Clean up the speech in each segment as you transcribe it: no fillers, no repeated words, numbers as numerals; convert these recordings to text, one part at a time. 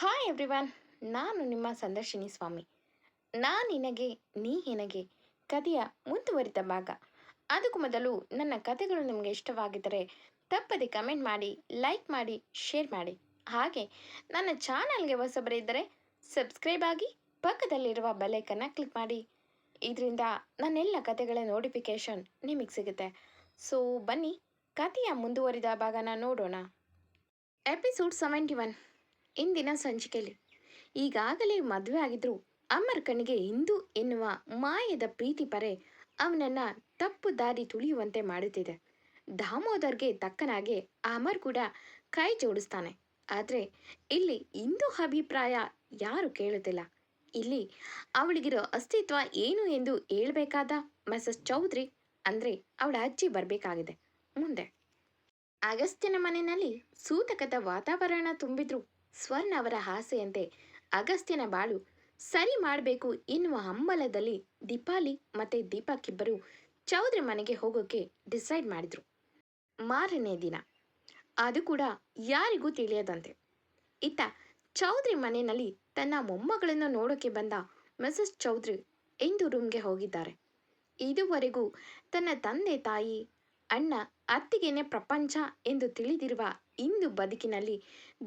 Hi everyone, ನಾನು ನಿಮ್ಮ ಸಂದರ್ಶಿನಿ ಸ್ವಾಮಿ. ನಿನಗೆ ನೀ ನನಗೆ ಕಥೆಯ ಮುಂದುವರಿದ ಭಾಗ. ಅದಕ್ಕೂ ಮೊದಲು ನನ್ನ ಕಥೆಗಳು ನಿಮಗೆ ಇಷ್ಟವಾಗಿದ್ದರೆ ತಪ್ಪದೆ ಕಮೆಂಟ್ ಮಾಡಿ, ಲೈಕ್ ಮಾಡಿ, ಶೇರ್ ಮಾಡಿ. ಹಾಗೆ ನನ್ನ ಚಾನಲ್ಗೆ ಹೊಸಬರಿದ್ದರೆ ಸಬ್ಸ್ಕ್ರೈಬ್ ಆಗಿ ಪಕ್ಕದಲ್ಲಿರುವ ಬೆಲ್ಲೈಕನ್ನ ಕ್ಲಿಕ್ ಮಾಡಿ. ಇದರಿಂದ ನನ್ನೆಲ್ಲ ಕಥೆಗಳ ನೋಟಿಫಿಕೇಷನ್ ನಿಮಗೆ ಸಿಗುತ್ತೆ. ಸೊ ಬನ್ನಿ, ಕಥೆಯ ಮುಂದುವರಿದ ಭಾಗನ ನೋಡೋಣ. ಎಪಿಸೋಡ್ 71. ಇಂದಿನ ಸಂಚಿಕೆಯಲ್ಲಿ ಈಗಾಗಲೇ ಮದುವೆ ಆಗಿದ್ರು ಅಮರ್ ಕಣ್ಣಿಗೆ ಇಂದು ಎನ್ನುವ ಮಾಯದ ಪ್ರೀತಿ ಪರೆ ಅವನನ್ನ ತಪ್ಪು ದಾರಿ ತುಳಿಯುವಂತೆ ಮಾಡುತ್ತಿದೆ. ದಾಮೋದರ್ಗೆ ತಕ್ಕನಾಗೆ ಅಮರ್ ಕೂಡ ಕೈ ಜೋಡಿಸ್ತಾನೆ. ಆದರೆ ಇಲ್ಲಿ ಇಂದು ಅಭಿಪ್ರಾಯ ಯಾರು ಕೇಳುತ್ತಿಲ್ಲ. ಇಲ್ಲಿ ಅವಳಿಗಿರೋ ಅಸ್ತಿತ್ವ ಏನು ಎಂದು ಹೇಳ್ಬೇಕಾದ ಮಿಸಸ್ ಚೌಧರಿ ಅಂದರೆ ಅವಳ ಅಜ್ಜಿ ಬರಬೇಕಾಗಿದೆ. ಮುಂದೆ ಅಗಸ್ತ್ಯನ ಮನೆಯಲ್ಲಿ ಸೂತಕದ ವಾತಾವರಣ ತುಂಬಿದ್ರು. ಸ್ವರ್ಣ ಅವರ ಆಸೆಯಂತೆ ಅಗಸ್ತ್ಯನ ಬಾಳು ಸರಿ ಮಾಡಬೇಕು ಎನ್ನುವ ಹಂಬಲದಲ್ಲಿ ದೀಪಾಲಿ ಮತ್ತು ದೀಪಕ್ ಇಬ್ಬರು ಚೌಧರಿ ಮನೆಗೆ ಹೋಗೋಕೆ ಡಿಸೈಡ್ ಮಾಡಿದ್ರು. ಮಾರನೇ ದಿನ ಅದು ಕೂಡ ಯಾರಿಗೂ ತಿಳಿಯದಂತೆ ಇತ್ತ ಚೌಧರಿ ಮನೆಯಲ್ಲಿ ತನ್ನ ಮೊಮ್ಮಗಳನ್ನು ನೋಡೋಕೆ ಬಂದ ಮಿಸಸ್ ಚೌಧರಿ ಇಂದು ರೂಮ್ಗೆ ಹೋಗಿದ್ದಾರೆ. ಇದುವರೆಗೂ ತನ್ನ ತಂದೆ ತಾಯಿ ಅಣ್ಣ ಅತ್ತಿಗೆನೇ ಪ್ರಪಂಚ ಎಂದು ತಿಳಿದಿರುವ ಇಂದು ಬದುಕಿನಲ್ಲಿ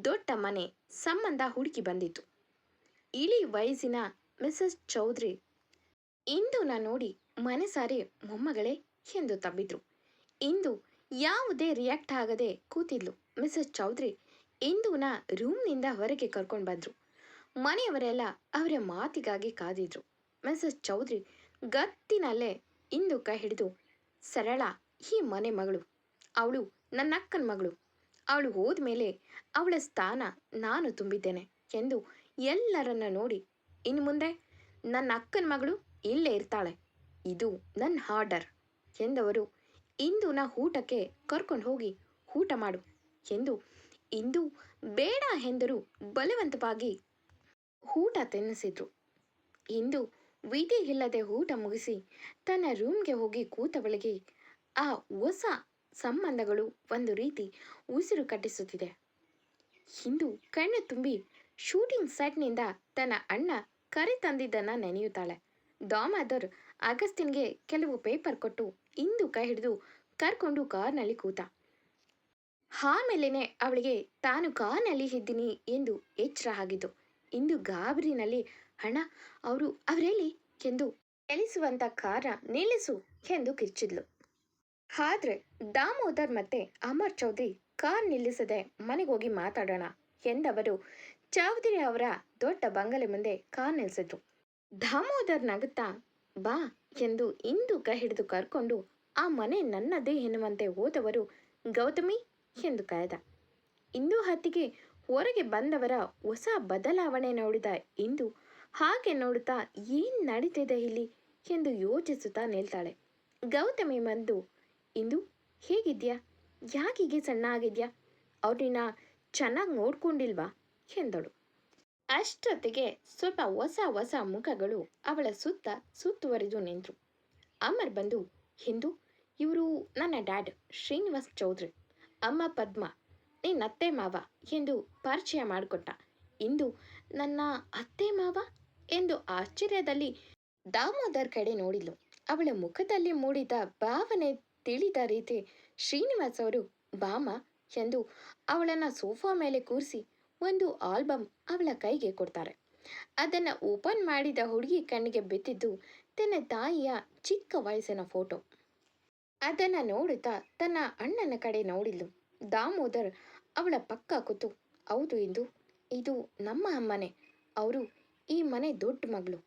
ದೊಡ್ಡ ಮನೆ ಸಂಬಂಧ ಹುಡುಕಿ ಬಂದಿತು. ಇಳಿ ವಯಸ್ಸಿನ ಮಿಸಸ್ ಚೌಧರಿ ಇಂದುನ ನೋಡಿ ಮನಸಾರೆ ಮೊಮ್ಮಗಳೇ ಎಂದು ತಬ್ಬಿದ್ರು. ಇಂದು ಯಾವುದೇ ರಿಯಾಕ್ಟ್ ಆಗದೆ ಕೂತಿದ್ಲು. ಮಿಸಸ್ ಚೌಧರಿ ಇಂದುನ ರೂಮ್ನಿಂದ ಹೊರಗೆ ಕರ್ಕೊಂಡು ಬಂದರು. ಮನೆಯವರೆಲ್ಲ ಅವರ ಮಾತಿಗಾಗಿ ಕಾದಿದ್ರು. ಮಿಸಸ್ ಚೌಧರಿ ಗತ್ತಿನಲ್ಲೇ ಇಂದು ಕೈ ಹಿಡಿದು, ಸರಳ ಈ ಮನೆ ಮಗಳು, ಅವಳು ನನ್ನ ಅಕ್ಕನ ಮಗಳು, ಅವಳು ಹೋದ್ಮೇಲೆ ಅವಳ ಸ್ಥಾನ ನಾನು ತುಂಬಿದ್ದೇನೆ ಎಂದು ಎಲ್ಲರನ್ನ ನೋಡಿ, ಇನ್ನು ಮುಂದೆ ನನ್ನ ಅಕ್ಕನ ಮಗಳು ಇಲ್ಲೇ ಇರ್ತಾಳೆ, ಇದು ನನ್ನ ಆರ್ಡರ್ ಎಂದವರು ಇಂದುನ ಊಟಕ್ಕೆ ಕರ್ಕೊಂಡು ಹೋಗಿ ಊಟ ಮಾಡು ಎಂದು ಇಂದು ಬೇಡ ಎಂದರು ಬಲವಂತವಾಗಿ ಊಟ ತಿನ್ನಿಸಿದ್ರು. ಇಂದು ವಿಧಿ ಇಲ್ಲದೆ ಊಟ ಮುಗಿಸಿ ತನ್ನ ರೂಮ್ಗೆ ಹೋಗಿ ಕೂತವಳಿಗೆ ಆ ಹೊಸ ಸಂಬಂಧಗಳು ಒಂದು ರೀತಿ ಉಸಿರು ಕಟ್ಟಿಸುತ್ತಿದೆ. ಇಂದು ಕಣ್ಣು ತುಂಬಿ ಶೂಟಿಂಗ್ ಸೆಟ್ನಿಂದ ತನ್ನ ಅಣ್ಣ ಕರೆ ತಂದಿದ್ದನ್ನು ನೆನೆಯುತ್ತಾಳೆ. ದಾಮೋದರ್ ಅಗಸ್ತಿನ್ಗೆ ಕೆಲವು ಪೇಪರ್ ಕೊಟ್ಟು ಇಂದು ಕೈ ಹಿಡಿದು ಕರ್ಕೊಂಡು ಕಾರ್ನಲ್ಲಿ ಕೂತ. ಆಮೇಲೆ ಅವಳಿಗೆ ತಾನು ಕಾರ್ನಲ್ಲಿ ಇದ್ದೀನಿ ಎಂದು ಎಚ್ಚರ ಆಗಿದ್ದು. ಇಂದು ಗಾಬರಿನಲ್ಲಿ ಅಣ್ಣ ಅವರೆಲ್ಲಿ ಎಂದು ಚಲಿಸುವಂತ ಕಾರ ನಿಲ್ಲಿಸು ಎಂದು ಕಿರ್ಚಿದ್ಲು. ಆದ್ರೆ ದಾಮೋದರ್ ಮತ್ತೆ ಅಮರ್ ಚೌಧರಿ ಕಾರ್ ನಿಲ್ಲಿಸದೆ ಮನೆಗೋಗಿ ಮಾತಾಡೋಣ ಎಂದವರು ಚೌಧರಿ ಅವರ ದೊಡ್ಡ ಬಂಗಲೆ ಮುಂದೆ ಕಾರ್ ನಿಲ್ಲಿಸಿದ್ರು. ದಾಮೋದರ್ ನಗುತ್ತಾ ಬಾ ಎಂದು ಇಂದು ಕೈ ಹಿಡಿದು ಕರ್ಕೊಂಡು ಆ ಮನೆ ನನ್ನದೇ ಎನ್ನುವಂತೆ ಹೋದವರು ಗೌತಮಿ ಎಂದು ಕರೆದ. ಇಂದು ಹೊತ್ತಿಗೆ ಹೊರಗೆ ಬಂದವರ ಹೊಸ ಬದಲಾವಣೆ ನೋಡಿದ ಇಂದು ಹಾಗೆ ನೋಡುತ್ತಾ ಏನು ನಡೀತಿದೆ ಇಲ್ಲಿ ಎಂದು ಯೋಚಿಸುತ್ತಾ ನಿಲ್ತಾಳೆ. ಗೌತಮಿ ಬಂದು, ಇಂದು ಹೇಗಿದ್ಯಾ, ಯಾಕೀಗೆ ಸಣ್ಣ ಆಗಿದ್ಯಾ, ಅವ್ರನ್ನ ಚೆನ್ನಾಗಿ ನೋಡ್ಕೊಂಡಿಲ್ವಾ ಎಂದಳು. ಅಷ್ಟೊತ್ತಿಗೆ ಸ್ವಲ್ಪ ಹೊಸ ಮುಖಗಳು ಅವಳ ಸುತ್ತ ಸುತ್ತುವರಿದು ನಿಂತರು. ಅಮರ್ ಬಂದು, ಹಿಂದು ಇವರು ನನ್ನ ಡ್ಯಾಡ್ ಶ್ರೀನಿವಾಸ್ ಚೌಧರಿ, ಅಮ್ಮ ಪದ್ಮ ನಿನ್ನ ಅತ್ತೆ ಮಾವ ಎಂದು ಪರಿಚಯ ಮಾಡಿಕೊಟ್ಟ. ಇಂದು ನನ್ನ ಅತ್ತೆ ಮಾವ ಎಂದು ಆಶ್ಚರ್ಯದಲ್ಲಿ ದಾಮೋದರ್ ಕಡೆ ನೋಡಿದ್ಲು. ಅವಳ ಮುಖದಲ್ಲಿ ಮೂಡಿದ ಭಾವನೆ ತಿಳಿದ ರೀತಿ ಶ್ರೀನಿವಾಸ್ ಅವರು ಬಾಮ ಎಂದು ಅವಳನ್ನು ಸೋಫಾ ಮೇಲೆ ಕೂರಿಸಿ ಒಂದು ಆಲ್ಬಮ್ ಅವಳ ಕೈಗೆ ಕೊಡ್ತಾರೆ. ಅದನ್ನು ಓಪನ್ ಮಾಡಿದ ಹುಡುಗಿ ಕಣ್ಣಿಗೆ ಬಿದ್ದಿದ್ದು ತನ್ನ ತಾಯಿಯ ಚಿಕ್ಕ ವಯಸ್ಸಿನ ಫೋಟೋ. ಅದನ್ನು ನೋಡುತ್ತಾ ತನ್ನ ಅಣ್ಣನ ಕಡೆ ನೋಡಿದ್ಲು. ದಾಮೋದರ್ ಅವಳ ಪಕ್ಕ ಕೂತು, ಹೌದು ಇದು ನಮ್ಮ ಅಮ್ಮನೆ, ಅವರು ಈ ಮನೆ ದೊಡ್ಡ ಮಗಳು,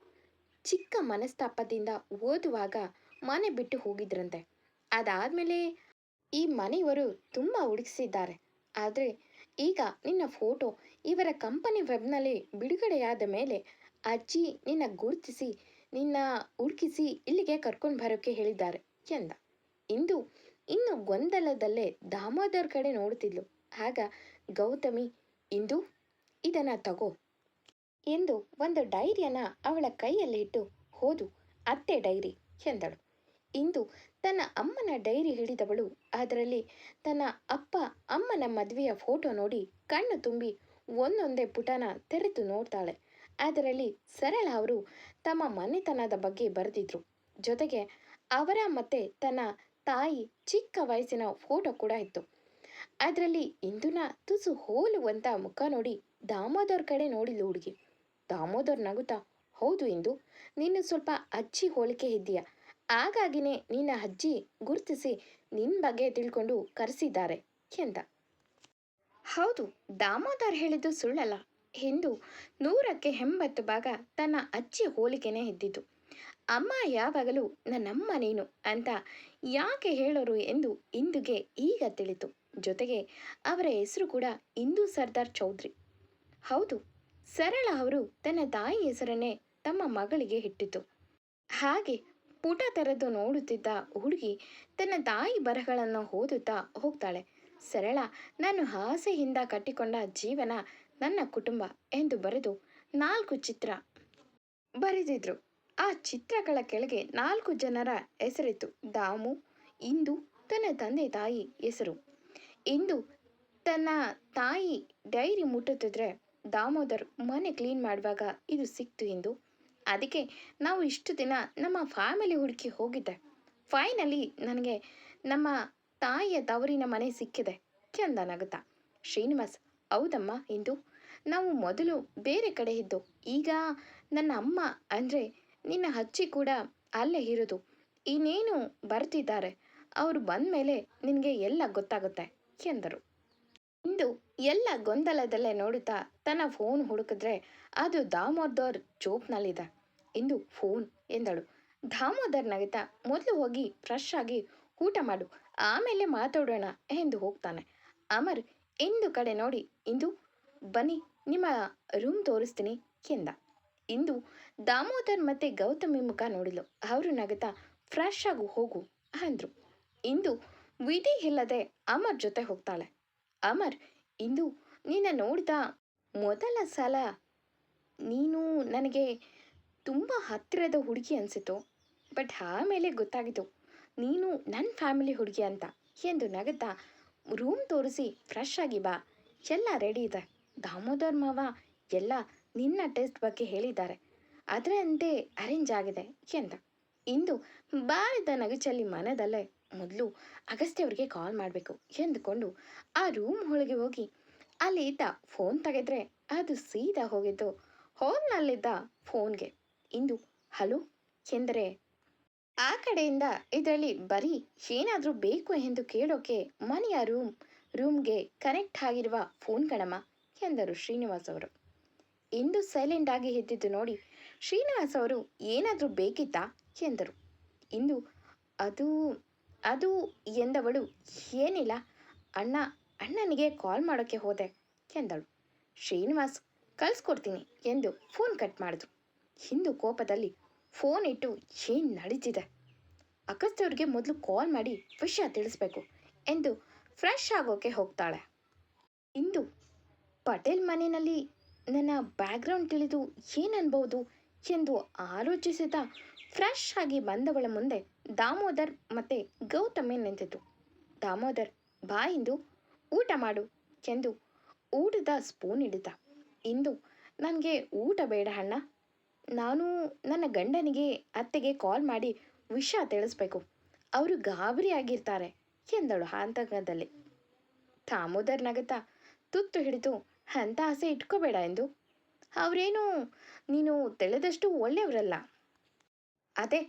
ಚಿಕ್ಕ ಮನಸ್ತಾಪದಿಂದ ಓದುವಾಗ ಮನೆ ಬಿಟ್ಟು ಹೋಗಿದ್ರಂತೆ. ಅದಾದಮೇಲೆ ಈ ಮನೆಯವರು ತುಂಬ ಹುಡುಕಿಸಿದ್ದಾರೆ. ಆದರೆ ಈಗ ನಿನ್ನ ಫೋಟೋ ಇವರ ಕಂಪನಿ ವೆಬ್ನಲ್ಲಿ ಬಿಡುಗಡೆಯಾದ ಮೇಲೆ ಅಜ್ಜಿ ನಿನ್ನ ಗುರುತಿಸಿ ನಿನ್ನ ಹುಡುಕಿಸಿ ಇಲ್ಲಿಗೆ ಕರ್ಕೊಂಡು ಬರೋಕ್ಕೆ ಹೇಳಿದ್ದಾರೆ ಎಂದ. ಇಂದು ಇನ್ನು ಗೊಂದಲದಲ್ಲೇ ದಾಮೋದರ್ ಕಡೆ ನೋಡುತ್ತಿದ್ಲು. ಆಗ ಗೌತಮಿ, ಇಂದು ಇದನ್ನು ತಗೋ ಎಂದು ಒಂದು ಡೈರಿಯನ್ನು ಅವಳ ಕೈಯಲ್ಲಿ ಇಟ್ಟು, ಹೋದು ಅತ್ತೆ ಡೈರಿ ಎಂದಳು. ಇಂದು ತನ್ನ ಅಮ್ಮನ ಡೈರಿ ಹಿಡಿದವಳು ಅದರಲ್ಲಿ ತನ್ನ ಅಪ್ಪ ಅಮ್ಮನ ಮದುವೆಯ ಫೋಟೋ ನೋಡಿ ಕಣ್ಣು ತುಂಬಿ ಒಂದೊಂದೇ ಪುಟನ ತೆರೆದು ನೋಡ್ತಾಳೆ. ಅದರಲ್ಲಿ ಸರಳ ಅವರು ತಮ್ಮ ಮನೆತನದ ಬಗ್ಗೆ ಬರೆದಿದ್ರು. ಜೊತೆಗೆ ಅವರ ಮತ್ತೆ ತನ್ನ ತಾಯಿ ಚಿಕ್ಕ ವಯಸ್ಸಿನ ಫೋಟೋ ಕೂಡ ಇತ್ತು. ಅದರಲ್ಲಿ ಇಂದುನ ತುಸು ಹೋಲುವಂತ ಮುಖ ನೋಡಿ ದಾಮೋದರ್ ಕಡೆ ನೋಡಿದ್ಲು ಹುಡುಗಿ. ದಾಮೋದರ್ ನಗುತ್ತಾ, ಹೌದು ಇಂದು, ನೀನು ಸ್ವಲ್ಪ ಅಜ್ಜಿ ಹೋಲಿಕೆ ಇದ್ದೀಯ. ಹಾಗಾಗಿನೇ ನಿನ್ನ ಅಜ್ಜಿ ಗುರುತಿಸಿ ನಿನ್ನ ಬಗ್ಗೆ ತಿಳ್ಕೊಂಡು ಕರೆಸಿದ್ದಾರೆ ಎಂದ. ಹೌದು, ದಾಮೋದರ್ ಹೇಳಿದ್ದು ಸುಳ್ಳಲ್ಲ. ಎಂದು 100% ತನ್ನ ಅಜ್ಜಿ ಹೋಲಿಕೆನೇ ಇದ್ದಿದ್ದು. ಅಮ್ಮ ಯಾವಾಗಲೂ ನನ್ನಮ್ಮ ನೀನು ಅಂತ ಯಾಕೆ ಹೇಳೋರು ಎಂದು ಇಂದುಗೆ ಈಗ ತಿಳಿತು. ಜೊತೆಗೆ ಅವರ ಹೆಸರು ಕೂಡ ಇಂದು ಸರ್ದಾರ್ ಚೌಧರಿ. ಹೌದು, ಸರಳ ಅವರು ತನ್ನ ತಾಯಿ ಹೆಸರನ್ನೇ ತಮ್ಮ ಮಗಳಿಗೆ ಇಟ್ಟಿತು. ಹಾಗೆ ಪುಟ ತೆರೆದು ನೋಡುತ್ತಿದ್ದ ಹುಡುಗಿ ತನ್ನ ತಾಯಿ ಬರಹಗಳನ್ನು ಓದುತ್ತಾ ಹೋಗ್ತಾಳೆ. ಸರಳ, ನಾನು ಆಸೆಯಿಂದ ಕಟ್ಟಿಕೊಂಡ ಜೀವನ ನನ್ನ ಕುಟುಂಬ ಎಂದು ಬರೆದು 4 ಚಿತ್ರ ಬರೆದಿದ್ರು. ಆ ಚಿತ್ರಗಳ ಕೆಳಗೆ 4 ಜನರ ಹೆಸರಿತ್ತು. ದಾಮು, ಇಂದು, ತನ್ನ ತಂದೆ ತಾಯಿ ಹೆಸರು. ಇಂದು ತನ್ನ ತಾಯಿ ಡೈರಿ ಮುಟ್ಟುತ್ತಿದ್ರೆ ದಾಮೋದರ್ ಮನೆ ಕ್ಲೀನ್ ಮಾಡುವಾಗ ಇದು ಸಿಕ್ತು ಇಂದು. ಅದಕ್ಕೆ ನಾವು ಇಷ್ಟು ದಿನ ನಮ್ಮ ಫ್ಯಾಮಿಲಿ ಹುಡುಕಿ ಹೋಗಿದ್ದೆ. ಫೈನಲಿ ನನಗೆ ನಮ್ಮ ತಾಯಿಯ ತವರಿನ ಮನೆ ಸಿಕ್ಕಿದೆ ಎಂದ ನಗುತ್ತಾ. ಶ್ರೀನಿವಾಸ್, ಹೌದಮ್ಮ ಇಂದು, ನಾವು ಮೊದಲು ಬೇರೆ ಕಡೆ ಇದ್ದು, ಈಗ ನನ್ನ ಅಮ್ಮ ಅಂದರೆ ನಿನ್ನ ಅಜ್ಜಿ ಕೂಡ ಅಲ್ಲೇ ಇರೋದು. ಇನ್ನೇನು ಬರ್ತಿದ್ದಾರೆ, ಅವರು ಬಂದ ಮೇಲೆ ನಿನಗೆ ಎಲ್ಲ ಗೊತ್ತಾಗುತ್ತೆ ಎಂದರು. ಇಂದು ಎಲ್ಲ ಗೊಂದಲದಲ್ಲೇ ನೋಡುತ್ತಾ ತನ್ನ ಫೋನ್ ಹುಡುಕಿದ್ರೆ ಅದು ದಾಮೋದರ್ ಜೋಬ್ನಲ್ಲಿದೆ. ಇಂದು ಫೋನ್ ಎಂದಳು. ದಾಮೋದರ್ ನಗುತ್ತಾ, ಮೊದಲು ಹೋಗಿ ಫ್ರೆಶ್ ಆಗಿ ಊಟ ಮಾಡು, ಆಮೇಲೆ ಮಾತಾಡೋಣ ಎಂದು ಹೋಗ್ತಾನೆ. ಅಮರ್ ಇಂದು ಕಡೆ ನೋಡಿ, ಇಂದು ಬನ್ನಿ ನಿಮ್ಮ ರೂಮ್ ತೋರಿಸ್ತೀನಿ ಎಂದ. ಇಂದು ದಾಮೋದರ್ ಮತ್ತೆ ಗೌತಮಿ ಮುಖ ನೋಡಿದ್ಲು. ಅವರು ನಗುತ್ತಾ, ಫ್ರೆಶ್ ಆಗು ಹೋಗು ಅಂದ್ರು. ಇಂದು ವಿಧಿ ಇಲ್ಲದೆ ಅಮರ್ ಜೊತೆ ಹೋಗ್ತಾಳೆ. ಅಮರ್, ಇಂದು ನಿನ್ನ ನೋಡಿದ ಮೊದಲ ಸಲ ನೀನು ನನಗೆ ತುಂಬ ಹತ್ತಿರದ ಹುಡುಗಿ ಅನಿಸಿತು. ಬಟ್ ಆಮೇಲೆ ಗೊತ್ತಾಗಿತ್ತು ನೀನು ನನ್ನ ಫ್ಯಾಮಿಲಿ ಹುಡುಗಿ ಅಂತ ಎಂದು ನಗುತ್ತಾ, ರೂಮ್ ತೋರಿಸಿ ಫ್ರೆಶ್ ಆಗಿ ಬಾ, ಎಲ್ಲ ರೆಡಿ ಇದೆ. ದಾಮೋದರ್ ಮಾವ ಎಲ್ಲ ನಿನ್ನ ಟೆಸ್ಟ್ ಬಗ್ಗೆ ಹೇಳಿದ್ದಾರೆ, ಅದರಂತೆ ಅರೇಂಜ್ ಆಗಿದೆ ಎಂದ. ಇಂದು ಬಾರಿದ ನಗುಚಲ್ಲಿ ಮನದಲ್ಲೇ ಮೊದಲು ಅಗಸ್ತ್ಯ ಅವರಿಗೆ ಕಾಲ್ ಮಾಡಬೇಕು ಎಂದುಕೊಂಡು ಆ ರೂಮ್ ಒಳಗೆ ಹೋಗಿ ಅಲ್ಲಿ ಇದ್ದ ಫೋನ್ ತೆಗೆದ್ರೆ ಅದು ಸೀದಾ ಹೋಗಿದ್ದು ಹಾಲ್ನಲ್ಲಿದ್ದ ಫೋನ್ಗೆ. ಇಂದು ಹಲೋ ಎಂದರೆ ಆ ಕಡೆಯಿಂದ ಇದರಲ್ಲಿ ಬರೀ ಏನಾದರೂ ಬೇಕು ಎಂದು ಕೇಳೋಕೆ ಮನೆಯ ರೂಮ್ಗೆ ಕನೆಕ್ಟ್ ಆಗಿರುವ ಫೋನ್ ಕಣಮ್ಮ ಎಂದರು ಶ್ರೀನಿವಾಸ್ ಅವರು. ಇಂದು ಸೈಲೆಂಟ್ ಆಗಿ ಎದ್ದಿದ್ದು ನೋಡಿ ಶ್ರೀನಿವಾಸ್ ಅವರು ಏನಾದರೂ ಬೇಕಿತ್ತಾ ಎಂದರು. ಇಂದು ಅದು ಅದು ಎಂದವಳು, ಏನಿಲ್ಲ ಅಣ್ಣನಿಗೆ ಕಾಲ್ ಮಾಡೋಕ್ಕೆ ಹೋದೆ ಎಂದಳು. ಶ್ರೀನಿವಾಸ್, ಕಳಿಸ್ಕೊಡ್ತೀನಿ ಎಂದು ಫೋನ್ ಕಟ್ ಮಾಡಿದ್ರು. ಇಂದು ಕೋಪದಲ್ಲಿ ಫೋನ್ ಇಟ್ಟು, ಏನು ನಡೀತಿದೆ, ಅಗಸ್ತ್ಯವ್ರಿಗೆ ಮೊದಲು ಕಾಲ್ ಮಾಡಿ ವಿಷಯ ತಿಳಿಸ್ಬೇಕು ಎಂದು ಫ್ರೆಶ್ ಆಗೋಕೆ ಹೋಗ್ತಾಳೆ. ಇಂದು ಪಟೇಲ್ ಮನೆಯಲ್ಲಿ ನನ್ನ ಬ್ಯಾಕ್ಗ್ರೌಂಡ್ ತಿಳಿದು ಏನನ್ಬೋದು ಎಂದು ಆಲೋಚಿಸಿದ ಫ್ರೆಶ್ ಆಗಿ ಬಂದವಳ ಮುಂದೆ ದಾಮೋದರ್ ಮತ್ತು ಗೌತಮಿ ನಿಂತಿತು. ದಾಮೋದರ್, ಬಾ ಇಂದು ಊಟ ಮಾಡು ಎಂದು ಊಟದ ಸ್ಪೂನ್ ಹಿಡಿದ. ಇಂದು, ನನಗೆ ಊಟ ಬೇಡ ಅಣ್ಣ, ನಾನು ನನ್ನ ಗಂಡನಿಗೆ ಅತ್ತೆಗೆ ಕಾಲ್ ಮಾಡಿ ವಿಷಯ ತಿಳಿಸ್ಬೇಕು, ಅವರು ಗಾಬರಿ ಆಗಿರ್ತಾರೆ ಎಂದಳು ಆತಂಕದಲ್ಲಿ. ದಾಮೋದರ್ ನಗುತ್ತಾ ತುತ್ತು ಹಿಡಿದು, ಅಂಥ ಆಸೆ ಇಟ್ಕೋಬೇಡ ಎಂದು, ಅವರೇನು ನೀನು ತಿಳಿದಷ್ಟು ಒಳ್ಳೆಯವರಲ್ಲ. ಅದೇ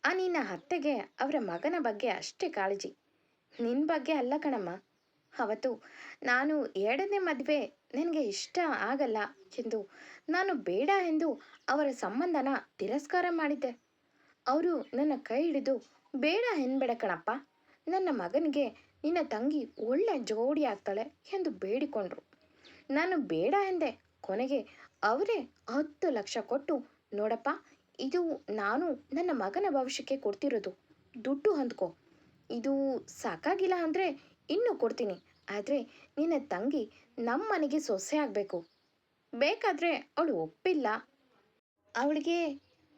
ಆ ನಿನ್ನ ಅತ್ತೆಗೆ ಅವರ ಮಗನ ಬಗ್ಗೆ ಅಷ್ಟೇ ಕಾಳಜಿ, ನಿನ್ನ ಬಗ್ಗೆ ಅಲ್ಲ ಕಣಮ್ಮ. ಅವತ್ತು ನಾನು 2ನೇ ಮದುವೆ ನನಗೆ ಇಷ್ಟ ಆಗಲ್ಲ ಎಂದು ನಾನು ಬೇಡ ಎಂದು ಅವರ ಸಂಬಂಧನ ತಿರಸ್ಕಾರ ಮಾಡಿದ್ದೆ. ಅವರು ನನ್ನ ಕೈ ಹಿಡಿದು ಬೇಡ ಎನ್ಬೇಡ ಕಣಪ್ಪ, ನನ್ನ ಮಗನಿಗೆ ನಿನ್ನ ತಂಗಿ ಒಳ್ಳೆ ಜೋಡಿ ಆಗ್ತಾಳೆ ಎಂದು ಬೇಡಿಕೊಂಡ್ರು. ನಾನು ಬೇಡ ಎಂದೆ. ಕೊನೆಗೆ ಅವರೇ 10 ಲಕ್ಷ ಕೊಟ್ಟು, ನೋಡಪ್ಪ, ಇದು ನಾನು ನನ್ನ ಮಗನ ಭವಿಷ್ಯಕ್ಕೆ ಕೊಡ್ತಿರೋದು, ದುಡ್ಡು ಹೊಂದ್ಕೊ, ಇದು ಸಾಕಾಗಿಲ್ಲ ಅಂದರೆ ಇನ್ನೂ ಕೊಡ್ತೀನಿ, ಆದರೆ ನಿನ್ನ ತಂಗಿ ನಮ್ಮ ಮನೆಗೆ ಸೊಸೆ ಆಗಬೇಕು. ಬೇಕಾದರೆ ಅವಳು ಒಪ್ಪಿಲ್ಲ, ಅವಳಿಗೆ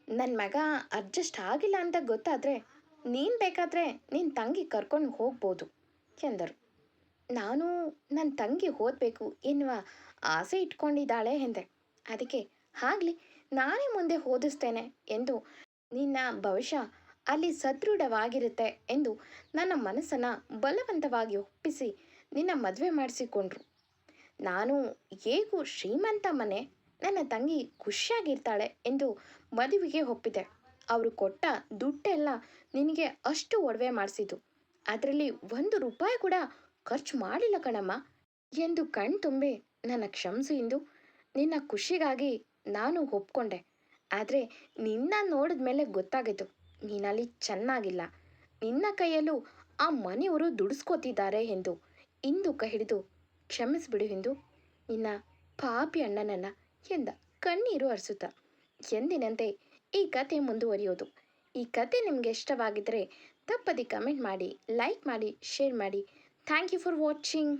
ನನ್ನ ಮಗ ಅಡ್ಜಸ್ಟ್ ಆಗಿಲ್ಲ ಅಂತ ಗೊತ್ತಾದರೆ ನೀನು ಬೇಕಾದರೆ ನಿನ್ನ ತಂಗಿ ಕರ್ಕೊಂಡು ಹೋಗ್ಬೋದು ಎಂದರು. ನಾನು ನನ್ನ ತಂಗಿ ಓದಬೇಕು ಎನ್ನುವ ಆಸೆ ಇಟ್ಕೊಂಡಿದ್ದಾಳೆ ಎಂದೆ. ಅದಕ್ಕೆ ಆಗಲಿ, ನಾನೇ ಮುಂದೆ ಓದಿಸ್ತೇನೆ ಎಂದು ನಿನ್ನ ಭವಿಷ್ಯ ಅಲ್ಲಿ ಸದೃಢವಾಗಿರುತ್ತೆ ಎಂದು ನನ್ನ ಮನಸ್ಸನ್ನು ಬಲವಂತವಾಗಿ ಒಪ್ಪಿಸಿ ನಿನ್ನ ಮದುವೆ ಮಾಡಿಸಿಕೊಂಡ್ರು. ನಾನು ಹೇಗೂ ಶ್ರೀಮಂತ ಮನೆ, ನನ್ನ ತಂಗಿ ಖುಷಿಯಾಗಿರ್ತಾಳೆ ಎಂದು ಮದುವೆಗೆ ಒಪ್ಪಿದೆ. ಅವರು ಕೊಟ್ಟ ದುಡ್ಡೆಲ್ಲ ನಿನಗೆ ಅಷ್ಟು ಒಡವೆ ಮಾಡಿಸಿದ್ದು, ಅದರಲ್ಲಿ 1 ರೂಪಾಯಿ ಕೂಡ ಖರ್ಚು ಮಾಡಿಲ್ಲ ಕಣಮ್ಮ ಎಂದು ಕಣ್ತುಂಬಿ ನನ್ನ ಕ್ಷಮಿಸು ಇಂದು. ನಿನ್ನ ಖುಷಿಗಾಗಿ ನಾನು ಒಪ್ಕೊಂಡೆ. ಆದರೆ ನಿನ್ನ ನೋಡಿದ ಮೇಲೆ ಗೊತ್ತಾಗಿತ್ತು ನೀನಲ್ಲಿ ಚೆನ್ನಾಗಿಲ್ಲ. ನಿನ್ನ ಕೈಯಲ್ಲೂ ಆ ಮನೆಯವರು ದುಡಿಸ್ಕೋತಿದ್ದಾರೆ ಎಂದು. ಇಂದು ಕೈ ಹಿಡಿದು ಕ್ಷಮಿಸಿಬಿಡು ಎಂದು ನಿನ್ನ ಪಾಪಿ ಅಣ್ಣನನ್ನ ಎಂದ, ಕಣ್ಣೀರು ಹರಿಸುತ್ತಾ. ಎಂದಿನಂತೆ ಈ ಕತೆ ಮುಂದುವರಿಯೋದು. ಈ ಕತೆ ನಿಮಗೆ ಇಷ್ಟವಾಗಿದ್ದರೆ ತಪ್ಪದೆ ಕಮೆಂಟ್ ಮಾಡಿ, ಲೈಕ್ ಮಾಡಿ, ಶೇರ್ ಮಾಡಿ. Thank you for watching.